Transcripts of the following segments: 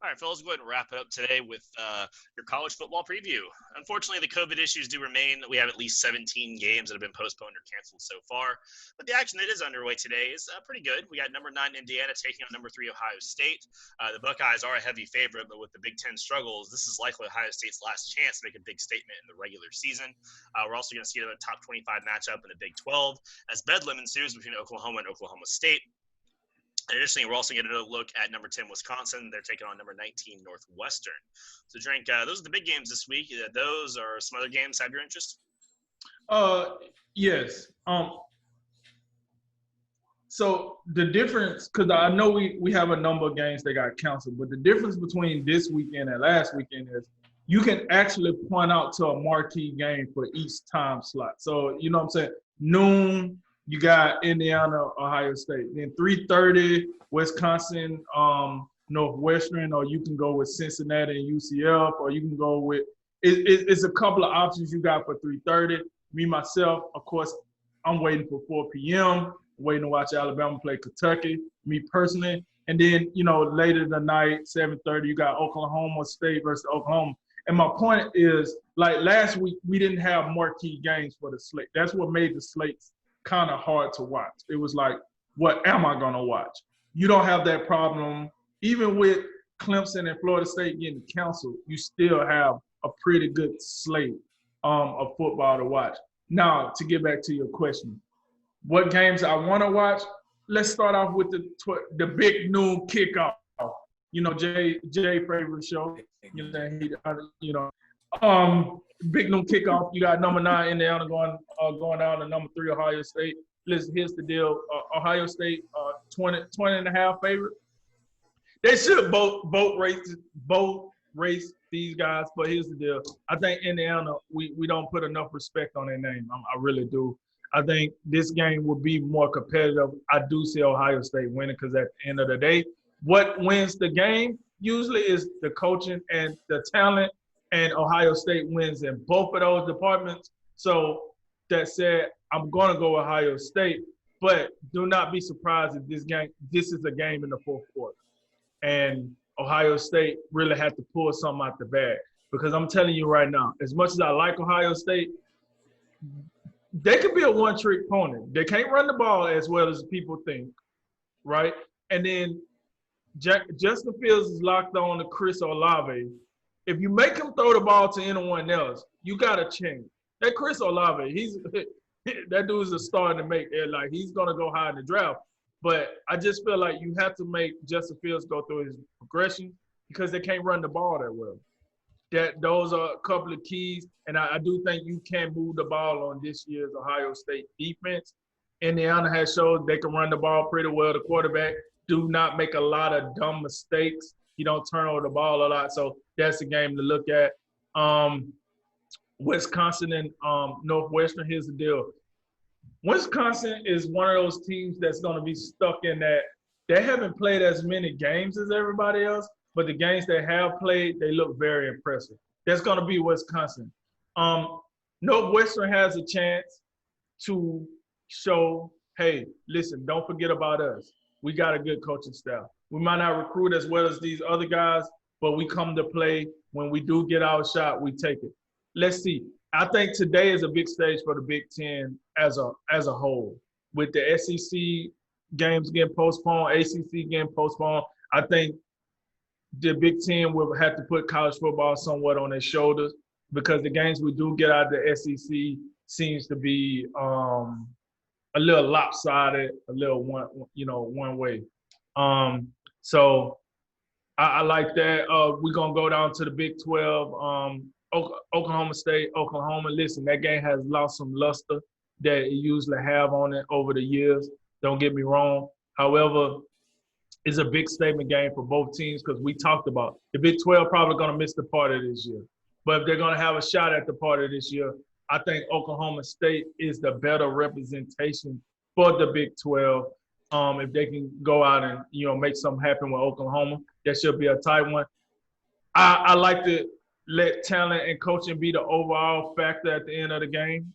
All right, fellas, go ahead and wrap it up today with your college football preview. Unfortunately, the COVID issues do remain. We have at least 17 games that have been postponed or canceled so far. But the action that is underway today is pretty good. We got number 9 Indiana taking on number 3 Ohio State. The Buckeyes are a heavy favorite, but with the Big Ten struggles, this is likely Ohio State's last chance to make a big statement in the regular season. We're also going to see a top 25 matchup in the Big 12 as bedlam ensues between Oklahoma and Oklahoma State. Additionally, we're also getting a look at number 10 Wisconsin. They're taking on number 19 Northwestern. So, Drink, those are the big games this week. Those or some other games have your interest? Yes. So the difference, because I know we have a number of games that got canceled, but the difference between this weekend and last weekend is you can actually point out to a marquee game for each time slot. So, you know what I'm saying? Noon, you got Indiana, Ohio State. Then 3:30, Wisconsin, Northwestern, or you can go with Cincinnati and UCF, or you can go with it's a couple of options you got for 3:30. Me, myself, of course, I'm waiting for 4 p.m., waiting to watch Alabama play Kentucky, me personally. And then, later tonight, 7:30, you got Oklahoma State versus Oklahoma. And my point is, like last week, we didn't have marquee games for the slate. That's what made the slates kind of hard to watch. It was like, what am I going to watch? You don't have that problem. Even with Clemson and Florida State getting canceled, you still have a pretty good slate of football to watch. Now, to get back to your question, what games I want to watch? Let's start off with the big noon kickoff. Jay favorite show. Big noon kickoff. You got number 9 Indiana going down to number 3 Ohio State. Listen, here's the deal. Ohio State 20 and a half favorite. They should both race these guys, but here's the deal. I think Indiana, we don't put enough respect on their name. I really do. I think this game will be more competitive. I do see Ohio State winning because at the end of the day, what wins the game usually is the coaching and the talent, and Ohio State wins in both of those departments. So that said, I'm going to go Ohio State, but do not be surprised if this is a game in the fourth quarter. And Ohio State really had to pull something out the bag. Because I'm telling you right now, as much as I like Ohio State, they could be a one-trick pony. They can't run the ball as well as people think, right? And then Justin Fields is locked on to Chris Olave. If you make him throw the ball to anyone else, you got to change. That Chris Olave, that dude's a star to make it. Like, he's going to go high in the draft. But I just feel like you have to make Justin Fields go through his progression because they can't run the ball that well. Those are a couple of keys, and I do think you can move the ball on this year's Ohio State defense. Indiana has showed they can run the ball pretty well. The quarterback do not make a lot of dumb mistakes. He don't turn over the ball a lot, so that's a game to look at. Wisconsin and Northwestern, here's the deal. Wisconsin is one of those teams that's going to be stuck in that they haven't played as many games as everybody else, but the games they have played, they look very impressive. That's going to be Wisconsin. Northwestern has a chance to show, hey, listen, don't forget about us. We got a good coaching staff. We might not recruit as well as these other guys, but we come to play. When we do get our shot, we take it. Let's see. I think today is a big stage for the Big Ten as a whole. With the SEC games getting postponed, ACC getting postponed, I think the Big Ten will have to put college football somewhat on their shoulders because the games we do get out of the SEC seems to be a little lopsided, a little one way. So I like that. We're gonna go down to the Big 12. Oklahoma State, Oklahoma. Listen, that game has lost some luster that it usually have on it over the years. Don't get me wrong. However, it's a big statement game for both teams because we talked about the Big 12 probably going to miss the party this year. But if they're going to have a shot at the party this year, I think Oklahoma State is the better representation for the Big 12. If they can go out and make something happen with Oklahoma, that should be a tight one. I like to let talent and coaching be the overall factor at the end of the game.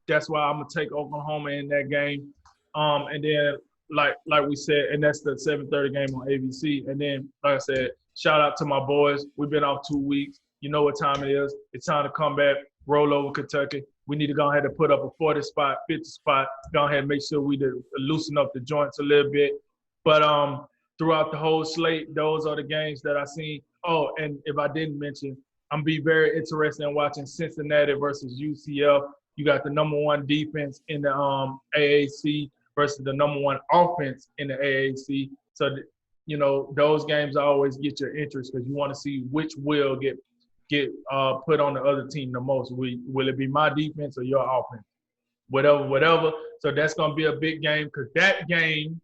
That's why I'm gonna take Oklahoma in that game. And then like we said, and that's the 7:30 game on ABC. And then, like I said, shout out to my boys. We've been off 2 weeks. You know what time it is. It's time to come back, roll over Kentucky. We need to go ahead and put up a 40 spot, 50 spot. Go ahead and make sure we loosen up the joints a little bit. But throughout the whole slate, those are the games that I seen. Oh, and if I didn't mention, I'm be very interested in watching Cincinnati versus UCF. You got the number one defense in the AAC versus the number one offense in the AAC. So, those games always get your interest because you want to see which will get put on the other team the most. Will it be my defense or your offense? Whatever. So that's going to be a big game because that game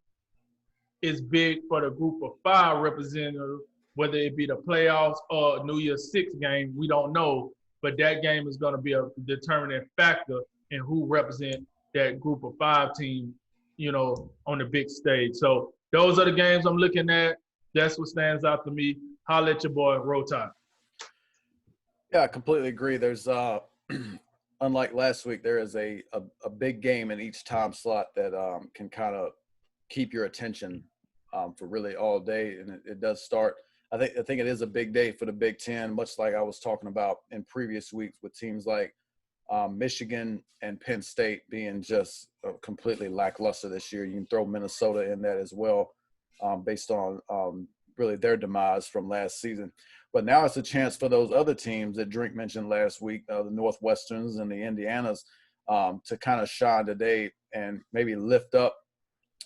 is big for the group of 5 representatives, whether it be the playoffs or New Year's Six game, we don't know. But that game is going to be a determining factor in who represent that group of 5 team, on the big stage. So those are the games I'm looking at. That's what stands out to me. Holla at your boy, Roll Tide. Yeah, I completely agree. There's unlike last week, there is a big game in each time slot that can kind of keep your attention for really all day, and it does start. I think it is a big day for the Big Ten, much like I was talking about in previous weeks with teams like Michigan and Penn State being just completely lackluster this year. You can throw Minnesota in that as well, based on really their demise from last season. But now it's a chance for those other teams that Drink mentioned last week, the Northwesterns and the Indianas, to kind of shine today and maybe lift up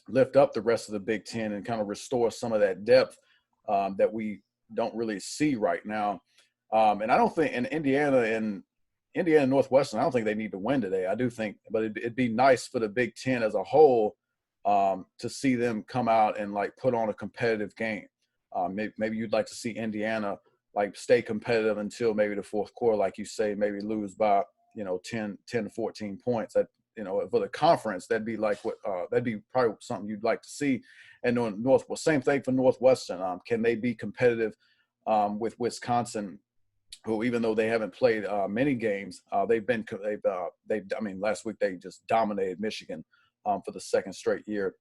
the rest of the Big Ten and kind of restore some of that depth that we don't really see right now. And I don't think in Indiana Northwestern, I don't think they need to win today. I do think, but it'd be nice for the Big Ten as a whole to see them come out and like put on a competitive game. Maybe you'd like to see Indiana like stay competitive until maybe the fourth quarter, like you say, maybe lose by 10 to 14 points. That for the conference, that'd be like that'd be probably something you'd like to see. And same thing for Northwestern. Can they be competitive with Wisconsin, who even though they haven't played many games, I mean, last week they just dominated Michigan for the second straight year.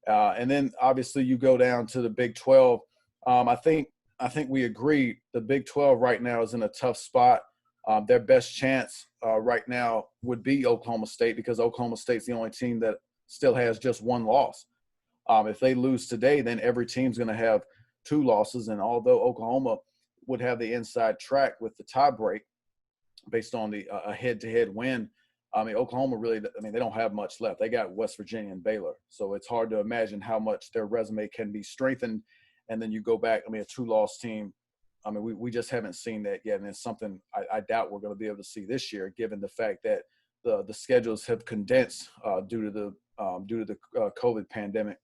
And then obviously you go down to the Big 12. I think we agree the Big 12 right now is in a tough spot. Their best chance right now would be Oklahoma State because Oklahoma State's the only team that still has just one loss. If they lose today, then every team's going to have 2 losses. And although Oklahoma would have the inside track with the tie break based on a head-to-head win, I mean, Oklahoma really – they don't have much left. They got West Virginia and Baylor. So it's hard to imagine how much their resume can be strengthened. And then you go back, a 2-loss team. We just haven't seen that yet, and it's something I doubt we're going to be able to see this year, given the fact that the schedules have condensed due to the COVID pandemic.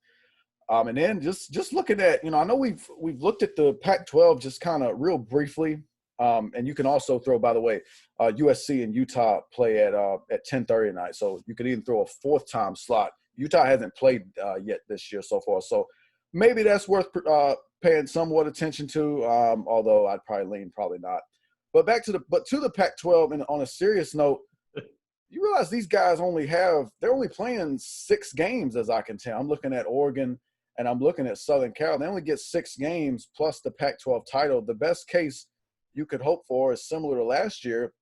And then just looking at, I know we've looked at the Pac-12 just kind of real briefly, and you can also throw, by the way, USC and Utah play at 10:30 tonight, so you could even throw a 4th time slot. Utah hasn't played yet this year so far, so maybe that's worth paying somewhat attention to, although I'd probably lean probably not. But to the Pac-12, and on a serious note, you realize these guys they're only playing 6 games as I can tell. I'm looking at Oregon and I'm looking at Southern Cal. They only get 6 games plus the Pac-12 title. The best case you could hope for is similar to last year.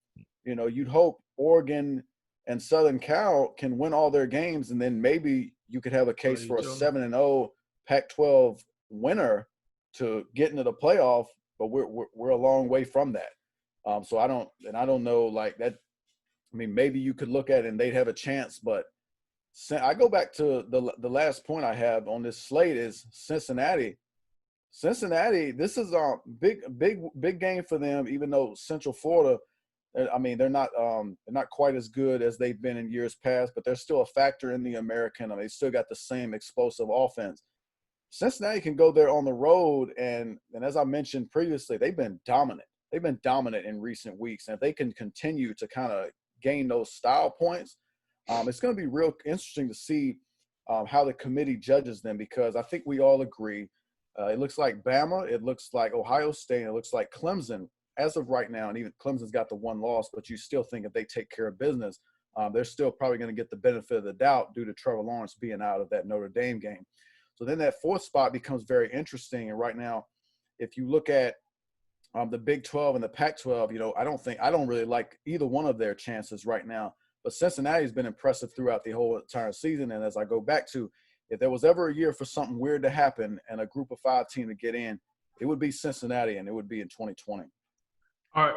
You'd hope Oregon and Southern Cal can win all their games, and then maybe you could have a case for a 7-0 Pac-12 winner to get into the playoff, but we're a long way from that. So I don't know like that. Maybe you could look at it and they'd have a chance, but I go back to the last point I have on this slate is Cincinnati. This is a big game for them, even though Central Florida, they're not quite as good as they've been in years past, but they're still a factor in the American. They still got the same explosive offense. Cincinnati can go there on the road, and as I mentioned previously, they've been dominant. They've been dominant in recent weeks, and if they can continue to kind of gain those style points, it's going to be real interesting to see how the committee judges them, because I think we all agree it looks like Bama, it looks like Ohio State, it looks like Clemson as of right now, and even Clemson's got the 1 loss, but you still think if they take care of business, they're still probably going to get the benefit of the doubt due to Trevor Lawrence being out of that Notre Dame game. So then that fourth spot becomes very interesting. And right now, if you look at the Big 12 and the Pac-12, you know, I don't really like either one of their chances right now. But Cincinnati's been impressive throughout the whole entire season. And as I go back to, if there was ever a year for something weird to happen and a Group of 5 team to get in, it would be Cincinnati, and it would be in 2020. All right,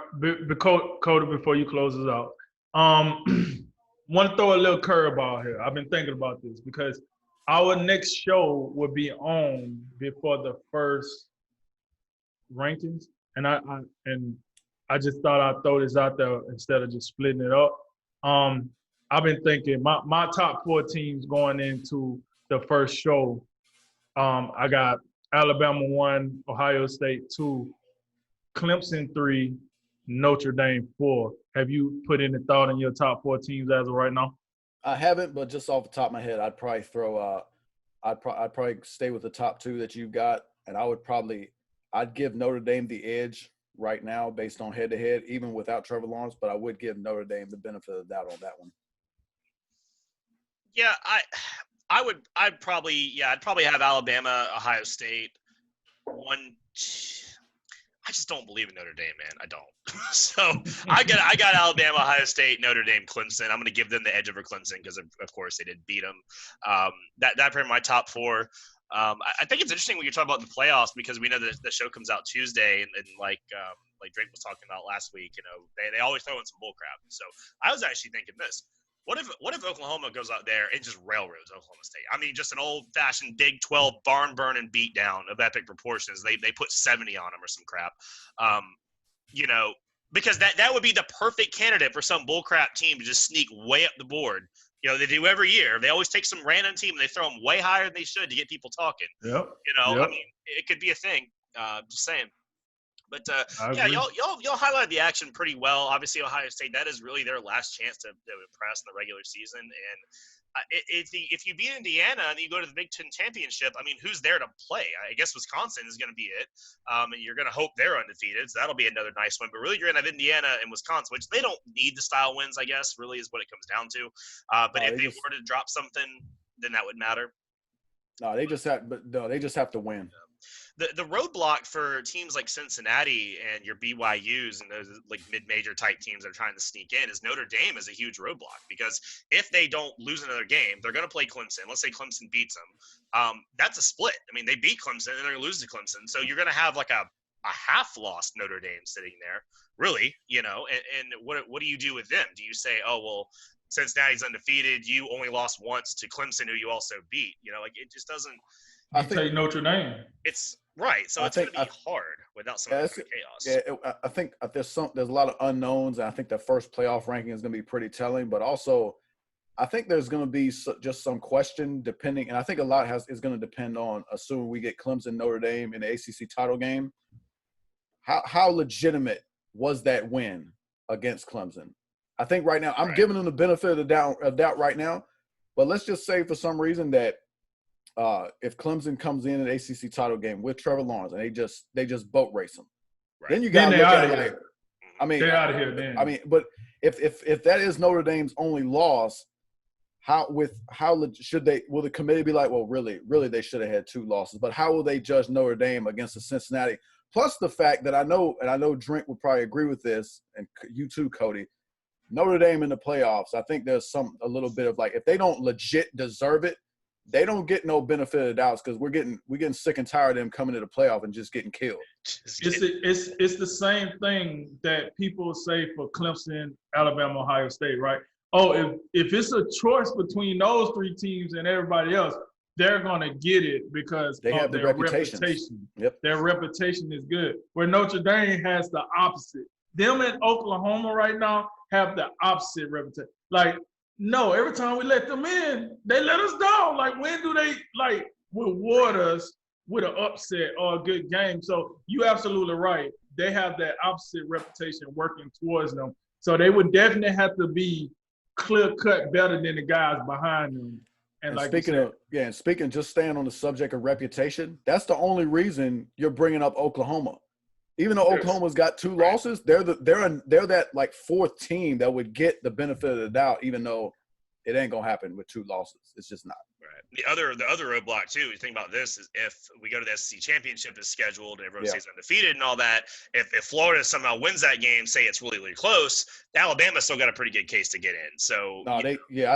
Cody, before you close us out, want to throw a little curveball here. I've been thinking about this because our next show will be on before the first rankings, and I just thought I'd throw this out there instead of just splitting it up. I've been thinking my top 4 teams going into the first show. I got Alabama 1, Ohio State 2, Clemson 3, Notre Dame 4. Have you put any thought in your top 4 teams as of right now? I haven't, but just off the top of my head, I'd probably throw. I'd probably stay with the top 2 that you've got, and I'd give Notre Dame the edge right now based on head-to-head, even without Trevor Lawrence. But I would give Notre Dame the benefit of the doubt on that one. Yeah, I'd probably have Alabama, Ohio State. I just don't believe in Notre Dame, man. I don't. So I got Alabama, Ohio State, Notre Dame, Clemson. I'm going to give them the edge over Clemson because of course they did beat them. That for my top 4. I think it's interesting when you talk about the playoffs because we know that the show comes out Tuesday and like Drake was talking about last week. You know, they always throw in some bull crap. So I was actually thinking this. What if Oklahoma goes out there and just railroads Oklahoma State? I mean, just an old-fashioned Big 12 barn-burning beatdown of epic proportions. They put 70 on them or some crap. You know, because that would be the perfect candidate for some bullcrap team to just sneak way up the board. You know, they do every year. They always take some random team and they throw them way higher than they should to get people talking. Yep. You know, Yep. I mean, it could be a thing. Just saying. But yeah, y'all highlighted the action pretty well. Obviously, Ohio State, that is really their last chance to impress in the regular season. And if you beat Indiana and you go to the Big Ten championship, I mean, who's there to play? I guess Wisconsin is going to be it, and you're going to hope they're undefeated. So that'll be another nice win. But really, you're going to have Indiana and Wisconsin, which they don't need the style wins, I guess. Really, is what it comes down to. But if they were to drop something, then that would matter. No, they just have to win. The roadblock for teams like Cincinnati and your BYUs and those like mid-major type teams that are trying to sneak in is Notre Dame is a huge roadblock because if they don't lose another game, they're going to play Clemson. Let's say Clemson beats them. That's a split. I mean, they beat Clemson and they're going to lose to Clemson. So you're going to have like a half-lost Notre Dame sitting there, really, you know, and what do you do with them? Do you say, oh, well, Cincinnati's undefeated. You only lost once to Clemson, who you also beat. You know, like it just doesn't – I think Notre Dame. It's right, so it's going to be hard without some of the chaos. Yeah, I think there's a lot of unknowns, and I think the first playoff ranking is going to be pretty telling. But also, I think there's going to be just some question depending, and I think a lot is going to depend on assuming we get Clemson Notre Dame in the ACC title game. How legitimate was that win against Clemson? I think right now I'm giving them the benefit of the doubt right now, but let's just say for some reason that. If Clemson comes in an ACC title game with Trevor Lawrence and they just boat race them, then you got to look at it like, I mean, they're out of here. Then I mean, but if that is Notre Dame's only loss, should they? Will the committee be like, well, really they should have had 2 losses? But how will they judge Notre Dame against the Cincinnati? Plus the fact that I know Drink would probably agree with this, and you too, Cody. Notre Dame in the playoffs, I think there's a little bit of like if they don't legit deserve it. They don't get no benefit of the doubts because we're getting sick and tired of them coming to the playoff and just getting killed. It's the same thing that people say for Clemson, Alabama, Ohio State, right? Oh, if it's a choice between those 3 teams and everybody else, they're gonna get it because they have their reputation. Yep. Their reputation is good. Where Notre Dame has the opposite. Them in Oklahoma right now have the opposite reputation. Like. No, every time we let them in, they let us down. Like, when do they, reward us with an upset or a good game? So you're absolutely right. They have that opposite reputation working towards them. So they would definitely have to be clear-cut better than the guys behind them. And like speaking, just staying on the subject of reputation, that's the only reason you're bringing up Oklahoma Even though Oklahoma's got 2 losses, they're that like 4th team that would get the benefit of the doubt, even though it ain't gonna happen with 2 losses. It's just not. Right. The other roadblock too. You think about this is if we go to the SEC championship is scheduled and everyone stays undefeated and all that. If Florida somehow wins that game, say it's really, really close, Alabama's still got a pretty good case to get in. So I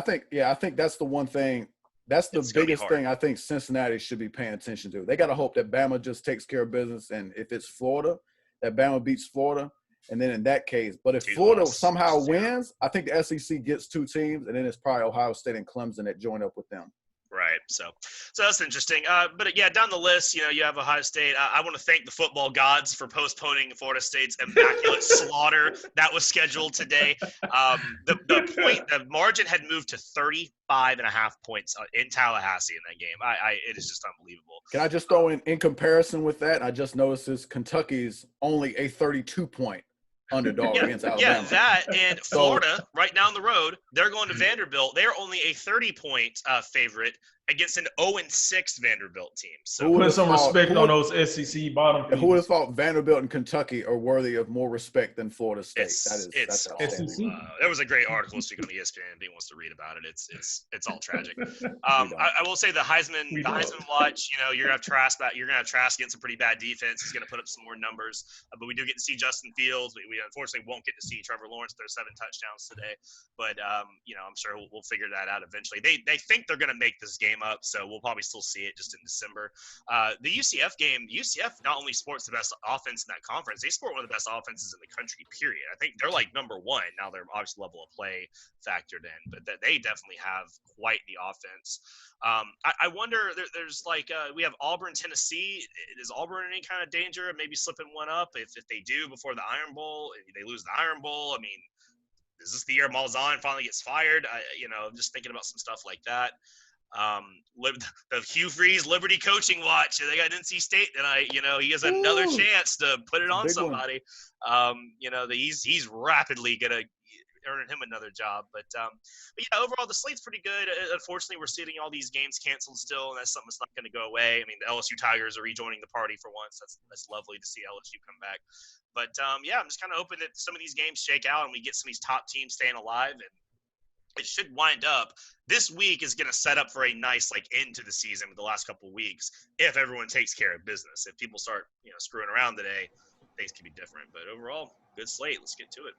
think that's the one thing. That's the biggest thing I think Cincinnati should be paying attention to. They got to hope that Bama just takes care of business, and if it's Florida, that Bama beats Florida, and then in that case. But if Florida somehow wins, I think the SEC gets 2 teams, and then it's probably Ohio State and Clemson that join up with them. Right. So that's interesting. But yeah, down the list, you have Ohio State. I want to thank the football gods for postponing Florida State's immaculate slaughter that was scheduled today. The margin had moved to 35.5 points in Tallahassee in that game. It is just unbelievable. Can I just throw in comparison with that? I just noticed this Kentucky's only a 32-point underdog against Alabama. Yeah, that and Florida right down the road, they're going to Vanderbilt. They're only a 30-point favorite against an 0-6 Vanderbilt team. So put some respect on those SEC bottom teams. Who would have thought Vanderbilt and Kentucky are worthy of more respect than Florida State? That's SEC. There was a great article this week on ESPN. If anyone wants to read about it, it's all tragic. I will say the Heisman watch. You're gonna have Trask back. You're gonna have Trask against a pretty bad defense. He's gonna put up some more numbers. But we do get to see Justin Fields. We unfortunately won't get to see Trevor Lawrence. There's 7 touchdowns today. But I'm sure we'll figure that out eventually. They think they're gonna make this game up, so we'll probably still see it just in December. The UCF game, UCF not only sports the best offense in that conference, they sport one of the best offenses in the country, period. I think they're like number 1. Now they're obviously level of play factored in, but they definitely have quite the offense. I wonder, there's we have Auburn, Tennessee. Is Auburn in any kind of danger of maybe slipping one up? If they do before the Iron Bowl, if they lose the Iron Bowl, I mean, is this the year Malzahn finally gets fired? I'm just thinking about some stuff like that. The Hugh Freeze Liberty coaching watch. They got NC State tonight. He has another chance to put it on somebody. He's rapidly gonna earn him another job. But yeah, overall the slate's pretty good. Unfortunately, we're seeing all these games canceled still, and that's something that's not going to go away. I mean, the LSU Tigers are rejoining the party for once. That's lovely to see LSU come back. But yeah, I'm just kind of hoping that some of these games shake out and we get some of these top teams staying alive, and it should wind up. This week is going to set up for a nice end to the season with the last couple of weeks if everyone takes care of business. If people start screwing around today, things can be different. But overall, good slate. Let's get to it.